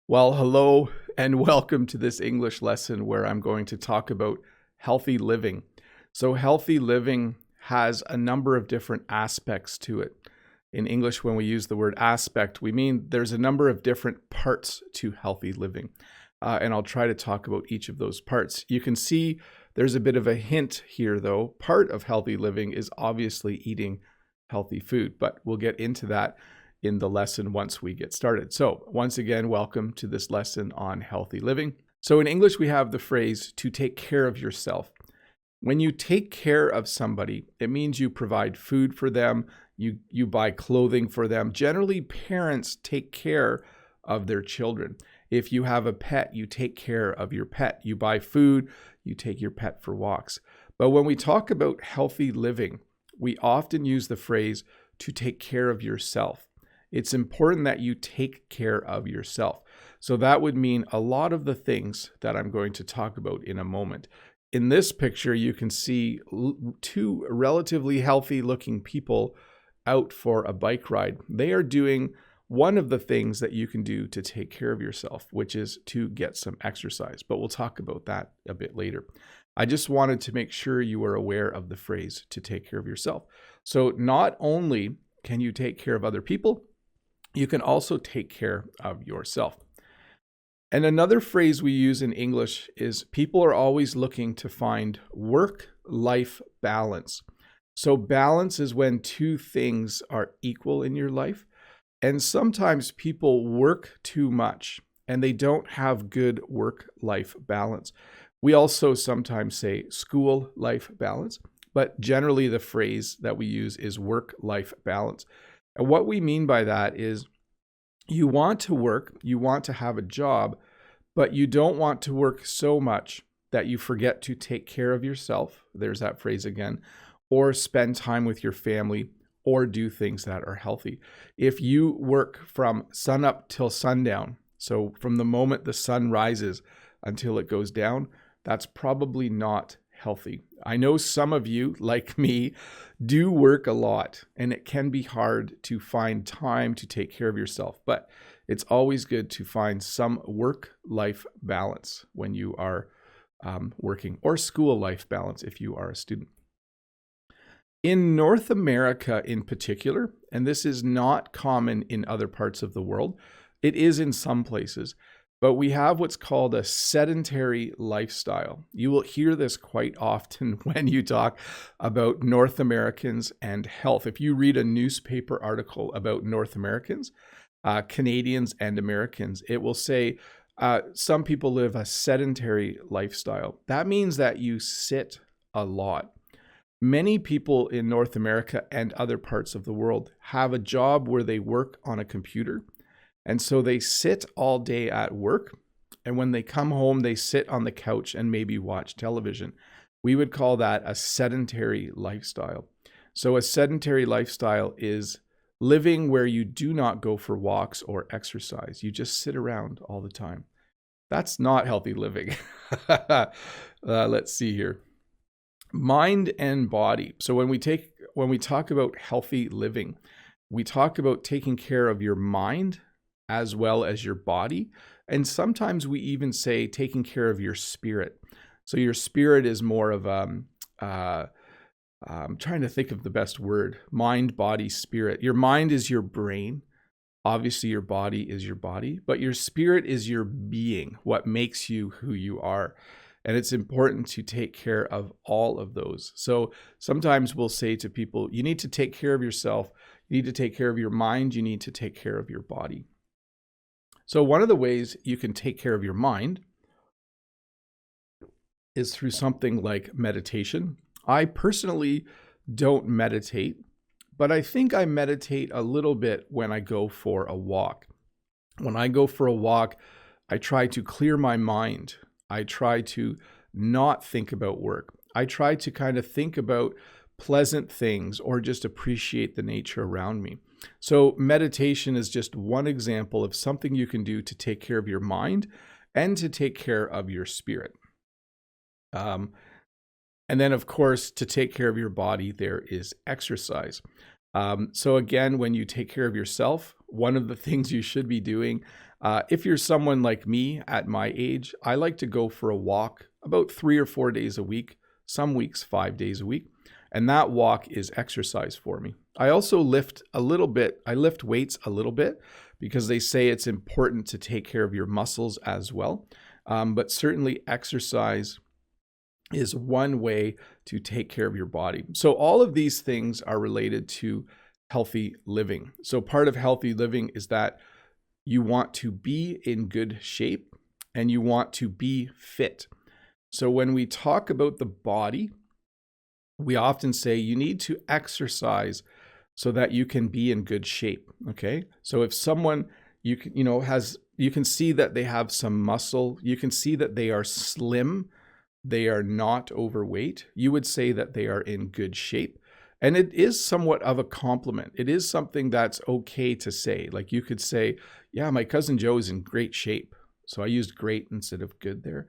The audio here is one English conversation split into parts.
Well, hello and welcome to this English lesson where I'm going to talk about healthy living. So, healthy living has a number of different aspects to it. In English, when we use the word aspect, we mean there's a number of different parts to healthy living. And I'll try to talk about each of those parts. You can see there's a bit of a hint here, though. Part of healthy living is obviously eating healthy food, but we'll get into that in the lesson once we get started. So once again, welcome to this lesson on healthy living. So in English, we have the phrase to take care of yourself. When you take care of somebody, it means you provide food for them, you buy clothing for them. Generally, parents take care of their children. If you have a pet, you take care of your pet. You buy food, you take your pet for walks. But when we talk about healthy living, we often use the phrase to take care of yourself. It's important that you take care of yourself. So that would mean a lot of the things that I'm going to talk about in a moment. In this picture, you can see two relatively healthy looking people out for a bike ride. They are doing one of the things that you can do to take care of yourself, which is to get some exercise. But we'll talk about that a bit later. I just wanted to make sure you were aware of the phrase to take care of yourself. So not only can you take care of other people, you can also take care of yourself. And another phrase we use in English is people are always looking to find work-life balance. So balance is when two things are equal in your life. And sometimes people work too much and they don't have good work-life balance. We also sometimes say school-life balance, but generally the phrase that we use is work-life balance. And what we mean by that is you want to work, you want to have a job, but you don't want to work so much that you forget to take care of yourself. There's that phrase again, or spend time with your family, or do things that are healthy. If you work from sun up till sundown, so from the moment the sun rises until it goes down, that's probably not healthy. I know some of you, like me, do work a lot, and it can be hard to find time to take care of yourself, but it's always good to find some work-life balance when you are working, or school-life balance if you are a student. In North America in particular, and this is not common in other parts of the world, it is in some places, but we have what's called a sedentary lifestyle. You will hear this quite often when you talk about North Americans and health. If you read a newspaper article about North Americans, Canadians and Americans, it will say some people live a sedentary lifestyle. That means that you sit a lot. Many people in North America and other parts of the world have a job where they work on a computer. And so they sit all day at work. And when they come home, they sit on the couch and maybe watch television. We would call that a sedentary lifestyle. So a sedentary lifestyle is living where you do not go for walks or exercise. You just sit around all the time. That's not healthy living. Let's see here. Mind and body. So when we talk about healthy living, we talk about taking care of your mind as well as your body. And sometimes we even say taking care of your spirit. So your spirit is more of I'm trying to think of the best word, mind, body, spirit. Your mind is your brain. Obviously your body is your body, but your spirit is your being, what makes you who you are. And it's important to take care of all of those. So sometimes we'll say to people, you need to take care of yourself. You need to take care of your mind. You need to take care of your body. So one of the ways you can take care of your mind is through something like meditation. I personally don't meditate, but I think I meditate a little bit when I go for a walk. When I go for a walk, I try to clear my mind. I try to not think about work. I try to kind of think about pleasant things or just appreciate the nature around me. So meditation is just one example of something you can do to take care of your mind and to take care of your spirit. And then, of course, to take care of your body, there is exercise. So again, when you take care of yourself, one of the things you should be doing If you're someone like me at my age, I like to go for a walk about 3 or 4 days a week, some weeks 5 days a week. And that walk is exercise for me. I also lift a little bit. I lift weights a little bit because they say it's important to take care of your muscles as well. But certainly exercise is one way to take care of your body. So all of these things are related to healthy living. So part of healthy living is that you want to be in good shape and you want to be fit. So when we talk about the body, we often say you need to exercise so that you can be in good shape. Okay. So if someone you can see that they have some muscle, you can see that they are slim, they are not overweight, you would say that they are in good shape. And it is somewhat of a compliment. It is something that's okay to say. Like you could say, yeah, my cousin Joe is in great shape. So I used great instead of good there.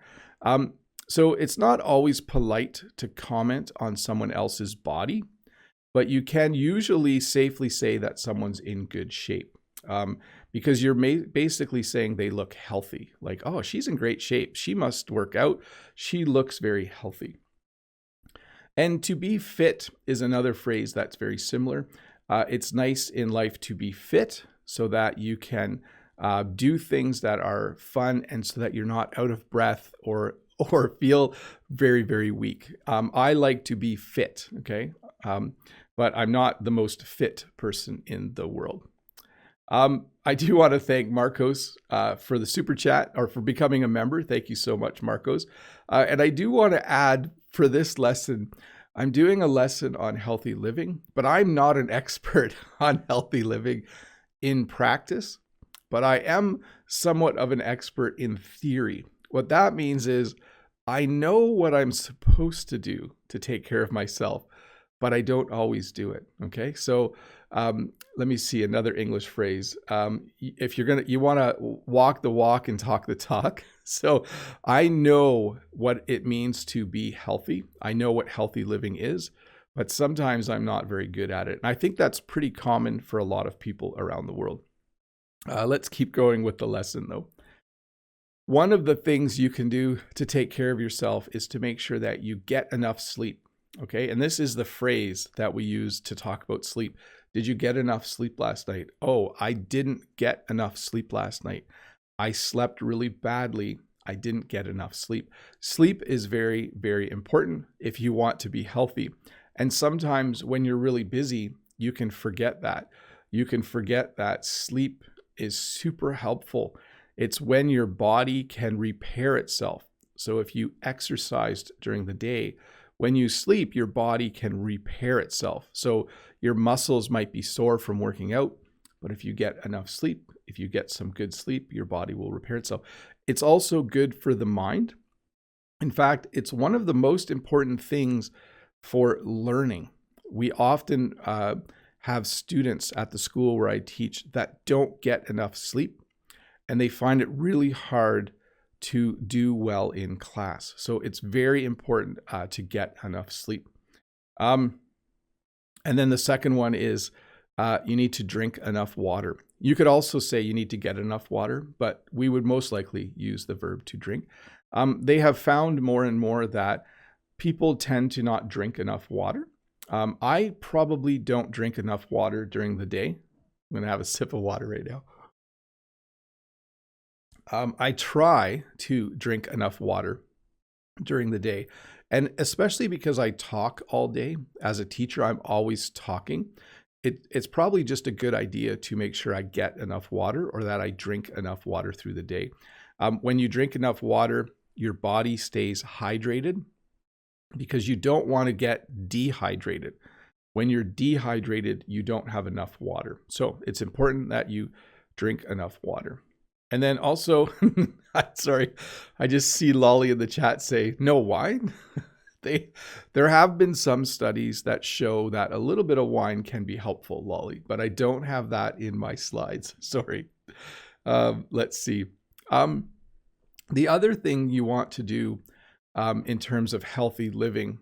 So it's not always polite to comment on someone else's body, but you can usually safely say that someone's in good shape because you're basically saying they look healthy. Like, oh, she's in great shape. She must work out. She looks very healthy. And to be fit is another phrase that's very similar. It's nice in life to be fit so that you can do things that are fun and so that you're not out of breath or feel very, very weak. I like to be fit, okay? But I'm not the most fit person in the world. I do want to thank Marcos for the super chat or for becoming a member. Thank you so much, Marcos. And I do want to add for this lesson, I'm doing a lesson on healthy living, but I'm not an expert on healthy living in practice, but I am somewhat of an expert in theory. What that means is I know what I'm supposed to do to take care of myself, but I don't always do it. Okay. So let me see another English phrase. If you want to walk the walk and talk the talk. So I know what it means to be healthy. I know what healthy living is, but sometimes I'm not very good at it. And I think that's pretty common for a lot of people around the world. Let's keep going with the lesson though. One of the things you can do to take care of yourself is to make sure that you get enough sleep. Okay. And this is the phrase that we use to talk about sleep. Did you get enough sleep last night? Oh, I didn't get enough sleep last night. I slept really badly. I didn't get enough sleep. Sleep is very, very important if you want to be healthy. And sometimes when you're really busy, you can forget that. You can forget that sleep is super helpful. It's when your body can repair itself. So if you exercised during the day, when you sleep, your body can repair itself. So your muscles might be sore from working out, but if you get enough sleep, if you get some good sleep, your body will repair itself. It's also good for the mind. In fact, it's one of the most important things for learning. We often have students at the school where I teach that don't get enough sleep, and they find it really hard to do well in class. So it's very important to get enough sleep. And then the second one is you need to drink enough water. You could also say you need to get enough water, but we would most likely use the verb to drink. They have found more and more that people tend to not drink enough water. I probably don't drink enough water during the day. I'm going to have a sip of water right now. I try to drink enough water during the day. And especially because I talk all day as a teacher, I'm always talking. It's probably just a good idea to make sure I get enough water or that I drink enough water through the day. When you drink enough water, your body stays hydrated because you don't want to get dehydrated. When you're dehydrated, you don't have enough water. So it's important that you drink enough water. And then also, sorry, I just see Lolly in the chat say, no wine. There have been some studies that show that a little bit of wine can be helpful, Lolly, but I don't have that in my slides. Sorry. Let's see. The other thing you want to do in terms of healthy living,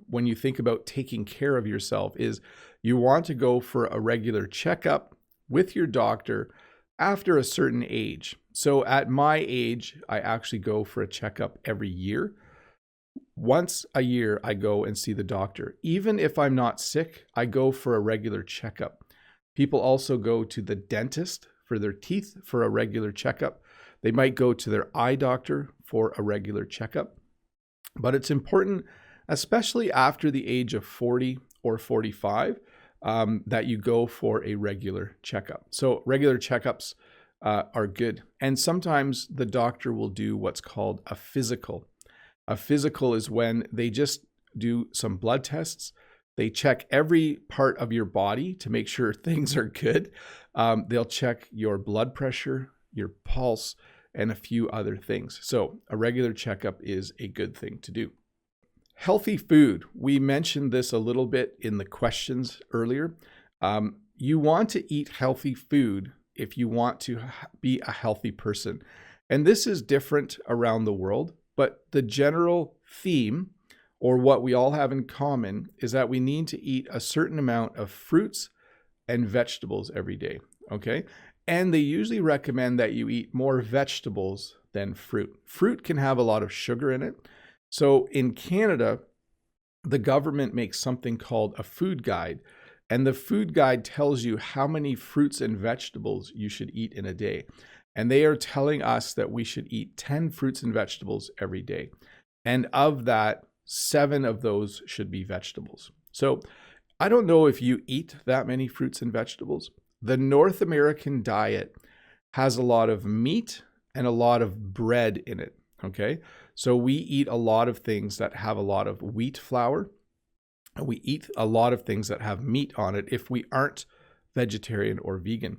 when you think about taking care of yourself, is you want to go for a regular checkup with your doctor after a certain age. So at my age, I actually go for a checkup every year. Once a year, I go and see the doctor. Even if I'm not sick, I go for a regular checkup. People also go to the dentist for their teeth for a regular checkup. They might go to their eye doctor for a regular checkup. But it's important, especially after the age of 40 or 45, that you go for a regular checkup. So regular checkups are good. And sometimes the doctor will do what's called a physical. A physical is when they just do some blood tests. They check every part of your body to make sure things are good. They'll check your blood pressure, your pulse, and a few other things. So a regular checkup is a good thing to do. Healthy food. We mentioned this a little bit in the questions earlier. You want to eat healthy food if you want to be a healthy person. And this is different around the world, but the general theme, or what we all have in common, is that we need to eat a certain amount of fruits and vegetables every day, okay? And they usually recommend that you eat more vegetables than fruit. Fruit can have a lot of sugar in it. So in Canada, the government makes something called a food guide. And the food guide tells you how many fruits and vegetables you should eat in a day. And they are telling us that we should eat 10 fruits and vegetables every day. And of that, 7 of those should be vegetables. So I don't know if you eat that many fruits and vegetables. The North American diet has a lot of meat and a lot of bread in it, okay? So we eat a lot of things that have a lot of wheat flour. We eat a lot of things that have meat on it if we aren't vegetarian or vegan.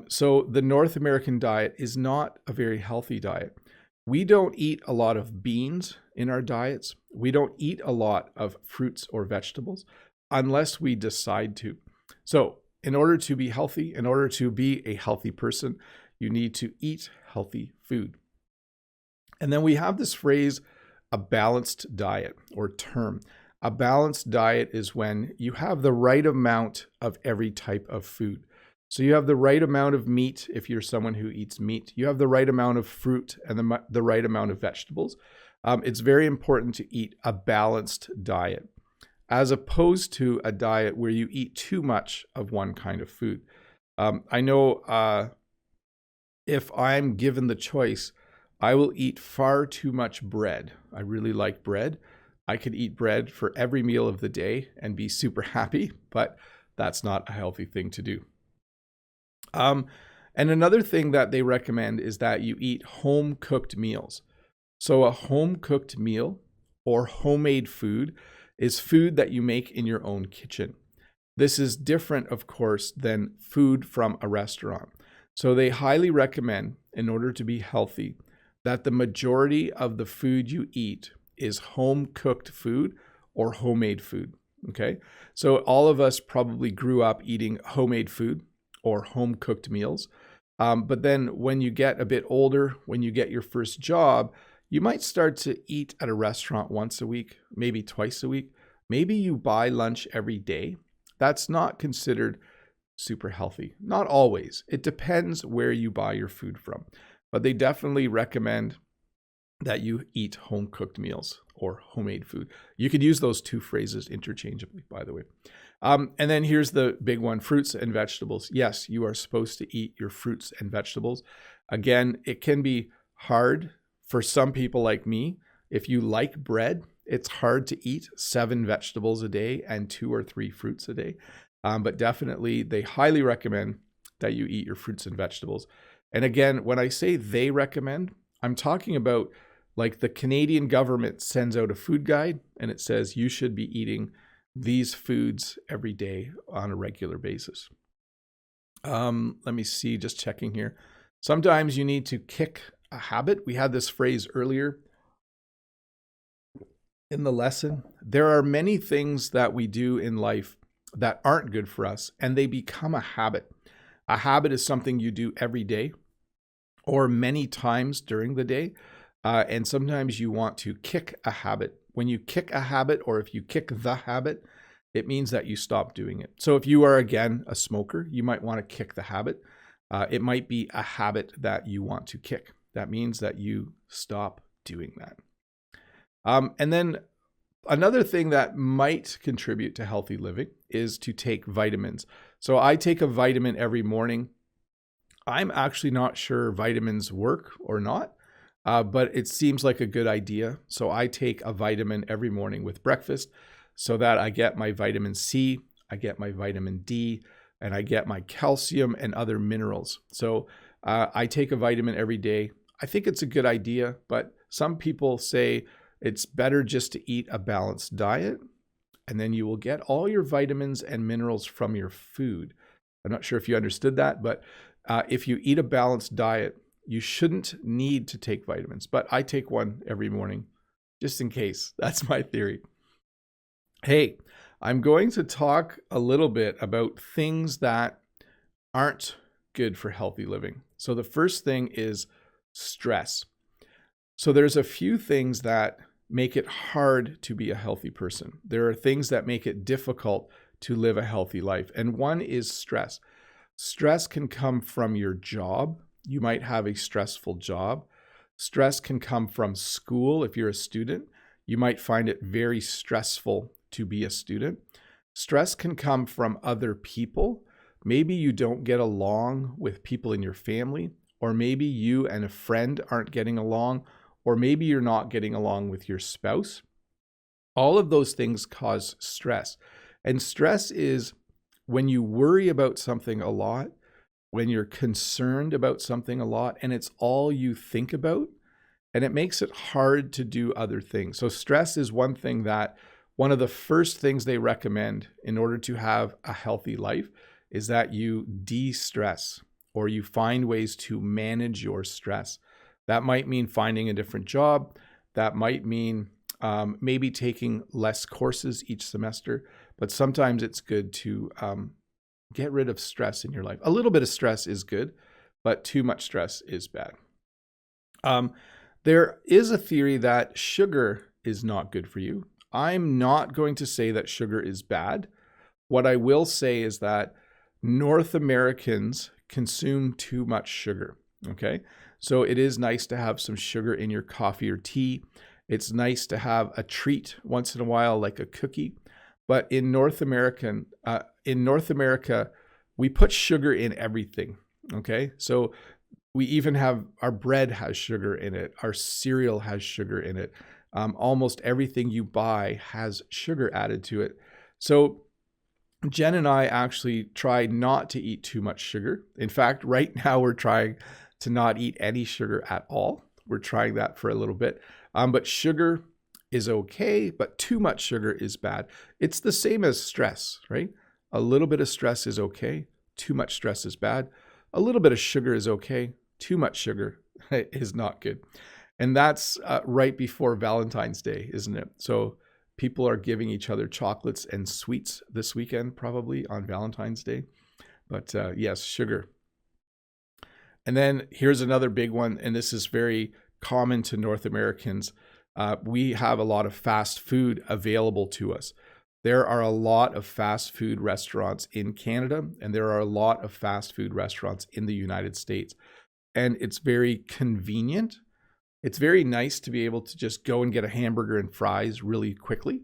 So the North American diet is not a very healthy diet. We don't eat a lot of beans in our diets. We don't eat a lot of fruits or vegetables unless we decide to. So in order to be healthy, in order to be a healthy person, you need to eat healthy food. And then we have this phrase, a balanced diet, or term. A balanced diet is when you have the right amount of every type of food. So you have the right amount of meat if you're someone who eats meat. You have the right amount of fruit and the right amount of vegetables. It's very important to eat a balanced diet, as opposed to a diet where you eat too much of one kind of food. I know if I'm given the choice, I will eat far too much bread. I really like bread. I could eat bread for every meal of the day and be super happy, but that's not a healthy thing to do. And another thing that they recommend is that you eat home-cooked meals. So a home-cooked meal or homemade food is food that you make in your own kitchen. This is different, of course, than food from a restaurant. So they highly recommend, in order to be healthy, that the majority of the food you eat is home-cooked food or homemade food, okay? So all of us probably grew up eating homemade food or home-cooked meals. But then when you get a bit older, when you get your first job, you might start to eat at a restaurant once a week, maybe twice a week. Maybe you buy lunch every day. That's not considered super healthy. Not always. It depends where you buy your food from. But they definitely recommend that you eat home-cooked meals or homemade food. You could use those two phrases interchangeably, by the way. And then here's the big one, fruits and vegetables. Yes, you are supposed to eat your fruits and vegetables. Again, it can be hard for some people like me. If you like bread, it's hard to eat 7 vegetables a day and 2 or 3 fruits a day. But definitely, they highly recommend that you eat your fruits and vegetables. And again, when I say they recommend, I'm talking about like the Canadian government sends out a food guide and it says you should be eating these foods every day on a regular basis. Let me see, just checking here. Sometimes you need to kick a habit. We had this phrase earlier in the lesson. There are many things that we do in life that aren't good for us, and they become a habit. A habit is something you do every day or many times during the day. And sometimes you want to kick a habit. When you kick a habit, or if you kick the habit, it means that you stop doing it. So if you are, again, a smoker, you might want to kick the habit. It might be a habit that you want to kick. That means that you stop doing that. And then another thing that might contribute to healthy living is to take vitamins. So I take a vitamin every morning. I'm actually not sure vitamins work or not, but it seems like a good idea. So I take a vitamin every morning with breakfast so that I get my vitamin C, I get my vitamin D, and I get my calcium and other minerals. So I take a vitamin every day. I think it's a good idea, but some people say it's better just to eat a balanced diet, and then you will get all your vitamins and minerals from your food. I'm not sure if you understood that, but if you eat a balanced diet, you shouldn't need to take vitamins. But I take one every morning, just in case. That's my theory. Hey, I'm going to talk a little bit about things that aren't good for healthy living. So the first thing is stress. So there's a few things that make it hard to be a healthy person. There are things that make it difficult to live a healthy life. And one is stress. Stress can come from your job. You might have a stressful job. Stress can come from school. If you're a student, you might find it very stressful to be a student. Stress can come from other people. Maybe you don't get along with people in your family, or maybe you and a friend aren't getting along, or maybe you're not getting along with your spouse. All of those things cause stress. And stress is when you worry about something a lot, when you're concerned about something a lot, and it's all you think about, and it makes it hard to do other things. So stress is one thing that one of the first things they recommend in order to have a healthy life is that you de-stress, or you find ways to manage your stress. That might mean finding a different job. That might mean maybe taking less courses each semester. But sometimes it's good to get rid of stress in your life. A little bit of stress is good, but too much stress is bad. There is a theory that sugar is not good for you. I'm not going to say that sugar is bad. What I will say is that North Americans consume too much sugar, okay? So it is nice to have some sugar in your coffee or tea. It's nice to have a treat once in a while, like a cookie. But in North America, we put sugar in everything, okay? So we even have, our bread has sugar in it. Our cereal has sugar in it. Almost everything you buy has sugar added to it. So Jen and I actually try not to eat too much sugar. In fact, right now we're trying to not eat any sugar at all. We're trying that for a little bit. But sugar is okay, but too much sugar is bad. It's the same as stress, right? A little bit of stress is okay. Too much stress is bad. A little bit of sugar is okay. Too much sugar is not good. And that's right before Valentine's Day, isn't it? So people are giving each other chocolates and sweets this weekend, probably on Valentine's Day. But yes, sugar. And then here's another big one, and this is very common to North Americans. We have a lot of fast food available to us. There are a lot of fast food restaurants in Canada, and there are a lot of fast food restaurants in the United States. And it's very convenient. It's very nice to be able to just go and get a hamburger and fries really quickly,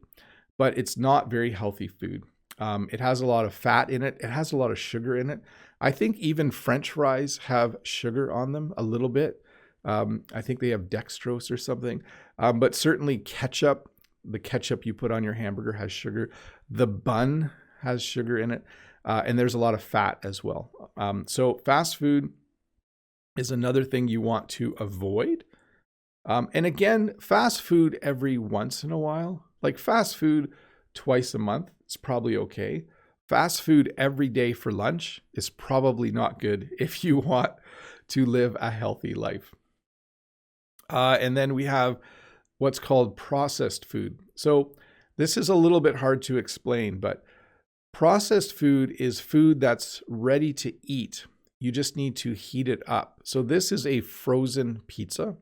but it's not very healthy food. It has a lot of fat in it. It has a lot of sugar in it. I think even French fries have sugar on them a little bit. I think they have dextrose or something, but certainly ketchup, the ketchup you put on your hamburger has sugar. The bun has sugar in it, and there's a lot of fat as well. So fast food is another thing you want to avoid. And again, fast food every once in a while, like fast food twice a month is probably okay. Fast food every day for lunch is probably not good if you want to live a healthy life. And then we have what's called processed food. So this is a little bit hard to explain, but processed food is food that's ready to eat. You just need to heat it up. So this is a frozen pizza.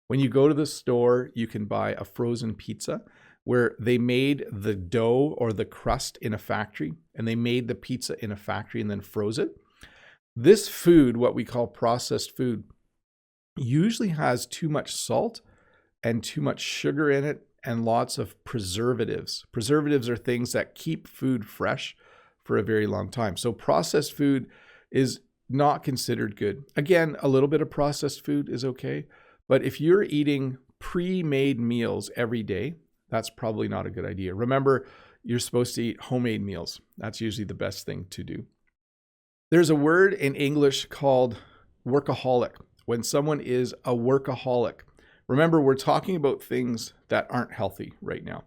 When you go to the store, you can buy a frozen pizza where they made the dough or the crust in a factory, and they made the pizza in a factory and then froze it. This food, what we call processed food, usually has too much salt and too much sugar in it and lots of preservatives. Preservatives are things that keep food fresh for a very long time. So processed food is not considered good. Again, a little bit of processed food is okay, but if you're eating pre-made meals every day, that's probably not a good idea. Remember, you're supposed to eat homemade meals. That's usually the best thing to do. There's a word in English called workaholic. When someone is a workaholic, remember, we're talking about things that aren't healthy right now.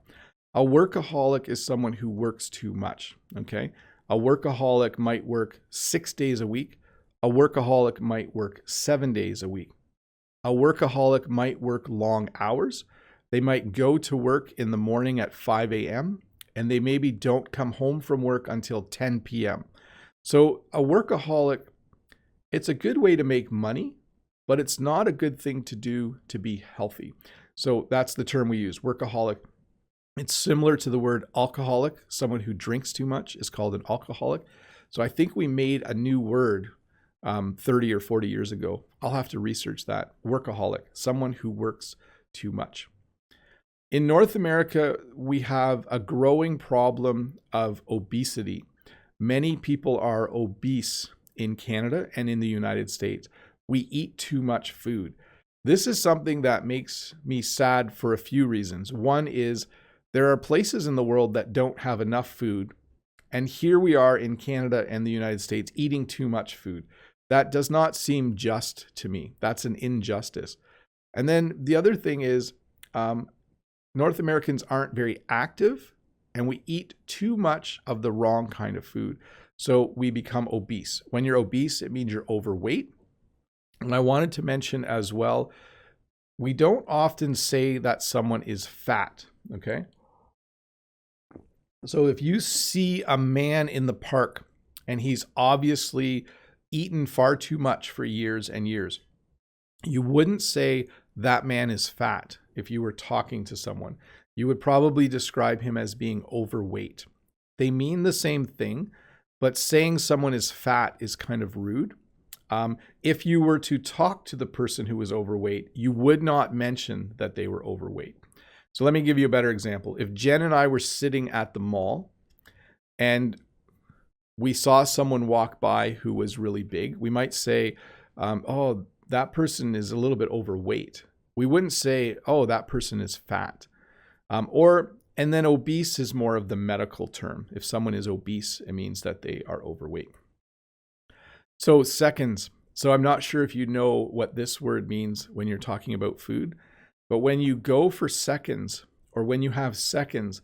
A workaholic is someone who works too much, okay? A workaholic might work 6 days a week. A workaholic might work 7 days a week. A workaholic might work long hours. They might go to work in the morning at 5 a.m. and they maybe don't come home from work until 10 p.m. So a workaholic, it's a good way to make money, but it's not a good thing to do to be healthy. So that's the term we use, workaholic. It's similar to the word alcoholic. Someone who drinks too much is called an alcoholic. So I think we made a new word 30 or 40 years ago. I'll have to research that. Workaholic, someone who works too much. In North America, we have a growing problem of obesity. Many people are obese in Canada and in the United States. We eat too much food. This is something that makes me sad for a few reasons. One is there are places in the world that don't have enough food. And here we are in Canada and the United States eating too much food. That does not seem just to me. That's an injustice. And then the other thing is North Americans aren't very active and we eat too much of the wrong kind of food. So we become obese. When you're obese, it means you're overweight. And I wanted to mention as well, we don't often say that someone is fat, okay? So if you see a man in the park and he's obviously eaten far too much for years and years, you wouldn't say that man is fat if you were talking to someone. You would probably describe him as being overweight. They mean the same thing, but saying someone is fat is kind of rude. If you were to talk to the person who was overweight, you would not mention that they were overweight. So let me give you a better example. If Jen and I were sitting at the mall and we saw someone walk by who was really big, we might say, oh, that person is a little bit overweight. We wouldn't say, oh, that person is fat. And then obese is more of the medical term. If someone is obese, it means that they are overweight. So seconds. So I'm not sure if you know what this word means when you're talking about food, but when you go for seconds or when you have seconds,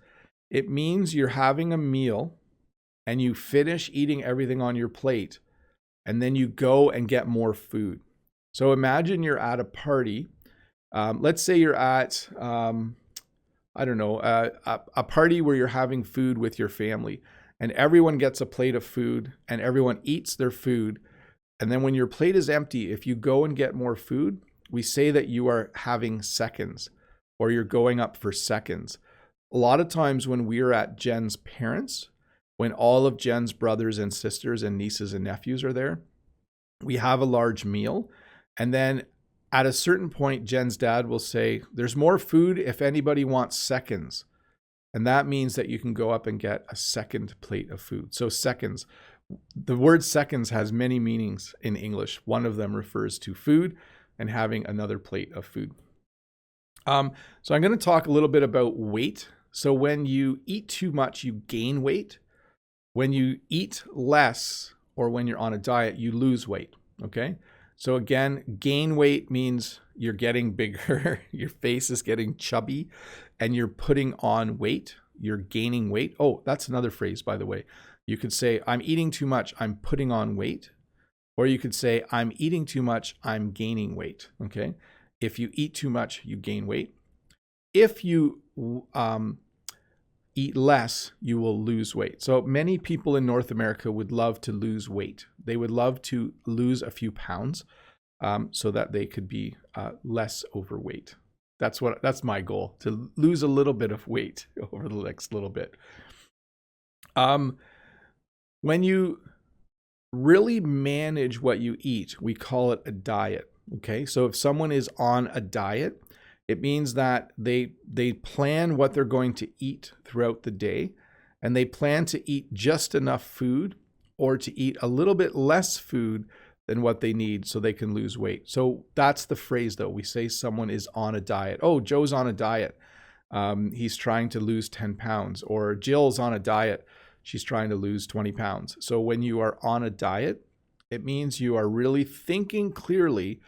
it means you're having a meal and you finish eating everything on your plate and then you go and get more food. So imagine you're at a party. Let's say you're at, a party where you're having food with your family and everyone gets a plate of food and everyone eats their food. And then when your plate is empty, if you go and get more food, we say that you are having seconds or you're going up for seconds. A lot of times when we're at Jen's parents, when all of Jen's brothers and sisters and nieces and nephews are there, we have a large meal. And then at a certain point, Jen's dad will say, there's more food if anybody wants seconds. And that means that you can go up and get a second plate of food. So seconds. The word seconds has many meanings in English. One of them refers to food and having another plate of food. So I'm going to talk a little bit about weight. So when you eat too much, you gain weight. When you eat less or when you're on a diet, you lose weight. Okay. So again, gain weight means you're getting bigger, your face is getting chubby, and you're putting on weight, you're gaining weight. Oh, that's another phrase, by the way. You could say, I'm eating too much, I'm putting on weight. Or you could say, I'm eating too much, I'm gaining weight, okay? If you eat too much, you gain weight. If you eat less, you will lose weight. So many people in North America would love to lose weight. They would love to lose a few pounds so that they could be less overweight. That's my goal, to lose a little bit of weight over the next little bit. When you really manage what you eat. We call it a diet. Okay, so if someone is on a diet, it means that they plan what they're going to eat throughout the day, and they plan to eat just enough food or to eat a little bit less food than what they need so they can lose weight. So that's the phrase, though. We say someone is on a diet. Oh, Joe's on a diet. He's trying to lose 10 pounds. Or Jill's on a diet. She's trying to lose 20 pounds. So when you are on a diet, it means you are really thinking clearly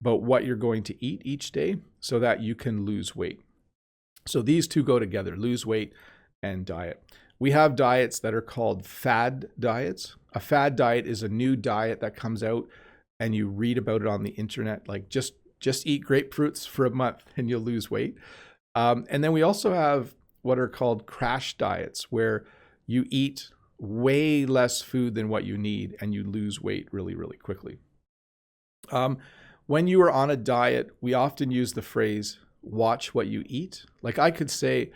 about what you're going to eat each day so that you can lose weight. So these two go together, lose weight and diet. We have diets that are called fad diets. A fad diet is a new diet that comes out and you read about it on the internet, like just eat grapefruits for a month and you'll lose weight. And then we also have what are called crash diets, where you eat way less food than what you need and you lose weight really, really quickly. When you are on a diet, we often use the phrase, watch what you eat. Like I could say,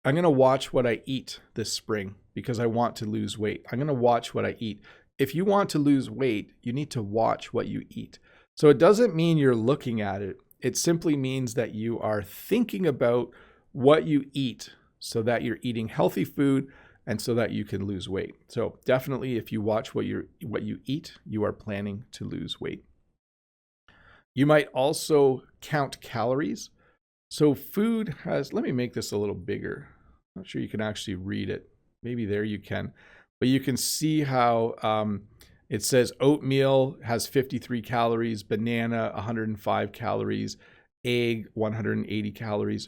I'm going to watch what I eat this spring because I want to lose weight. I'm going to watch what I eat. If you want to lose weight, you need to watch what you eat. So it doesn't mean you're looking at it. It simply means that you are thinking about what you eat so that you're eating healthy food and so that you can lose weight. So definitely if you watch what you eat, you are planning to lose weight. You might also count calories. So food has, let me make this a little bigger. I'm not sure you can actually read it. Maybe there you can. But you can see how it says oatmeal has 53 calories, banana 105 calories, egg 180 calories.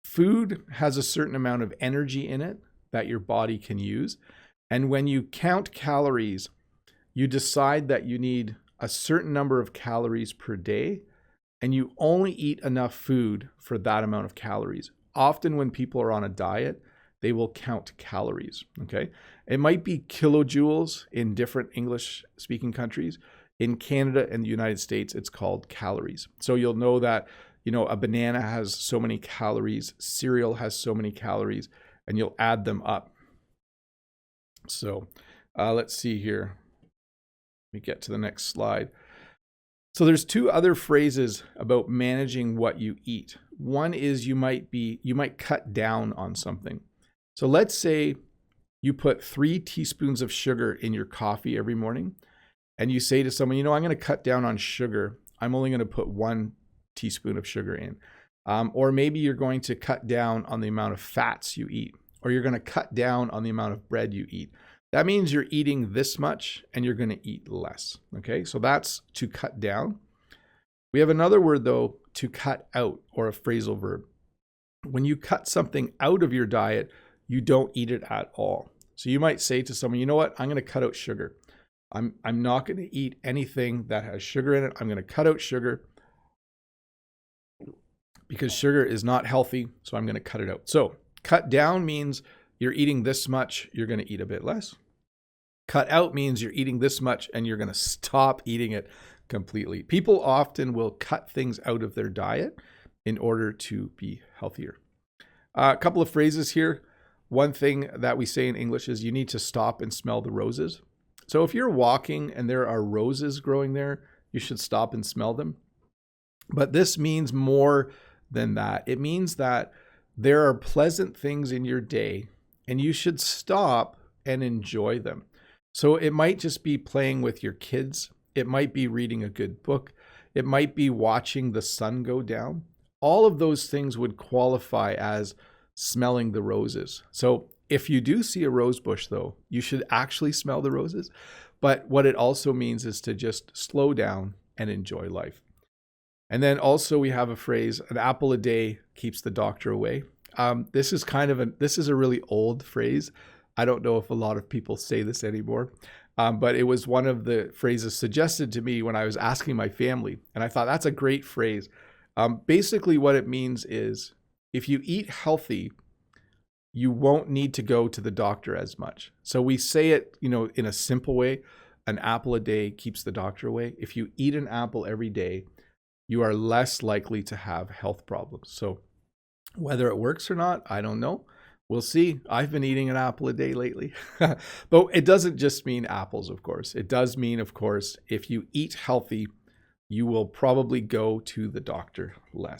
Food has a certain amount of energy in it that your body can use. And when you count calories, you decide that you need a certain number of calories per day, and you only eat enough food for that amount of calories. Often when people are on a diet, they will count calories, okay? It might be kilojoules in different English-speaking countries. In Canada and the United States, it's called calories. So you'll know that, a banana has so many calories, cereal has so many calories, and you'll add them up. So let's see here. Let me get to the next slide. So there's two other phrases about managing what you eat. One is you might cut down on something. So let's say you put 3 teaspoons of sugar in your coffee every morning, and you say to someone, I'm going to cut down on sugar. I'm only going to put 1 teaspoon of sugar in. Or maybe you're going to cut down on the amount of fats you eat, or you're going to cut down on the amount of bread you eat. That means you're eating this much and you're going to eat less. Okay, so that's to cut down. We have another word though, to cut out, or a phrasal verb. When you cut something out of your diet, you don't eat it at all. So you might say to someone, you know what, I'm going to cut out sugar. I'm not going to eat anything that has sugar in it. I'm going to cut out sugar because sugar is not healthy. So I'm going to cut it out. So cut down means you're eating this much, you're going to eat a bit less. Cut out means you're eating this much and you're going to stop eating it completely. People often will cut things out of their diet in order to be healthier. A couple of phrases here. One thing that we say in English is you need to stop and smell the roses. So if you're walking and there are roses growing there, you should stop and smell them. But this means more than that. It means that there are pleasant things in your day and you should stop and enjoy them. So it might just be playing with your kids. It might be reading a good book. It might be watching the sun go down. All of those things would qualify as smelling the roses. So if you do see a rose bush though, you should actually smell the roses. But what it also means is to just slow down and enjoy life. And then also we have a phrase, an apple a day keeps the doctor away. This is a really old phrase. I don't know if a lot of people say this anymore, but it was one of the phrases suggested to me when I was asking my family. And I thought that's a great phrase. Basically what it means is if you eat healthy, you won't need to go to the doctor as much. So we say it, in a simple way, an apple a day keeps the doctor away. If you eat an apple every day, you are less likely to have health problems. So whether it works or not, I don't know. We'll see. I've been eating an apple a day lately. But it doesn't just mean apples, of course. It does mean, of course, if you eat healthy, you will probably go to the doctor less.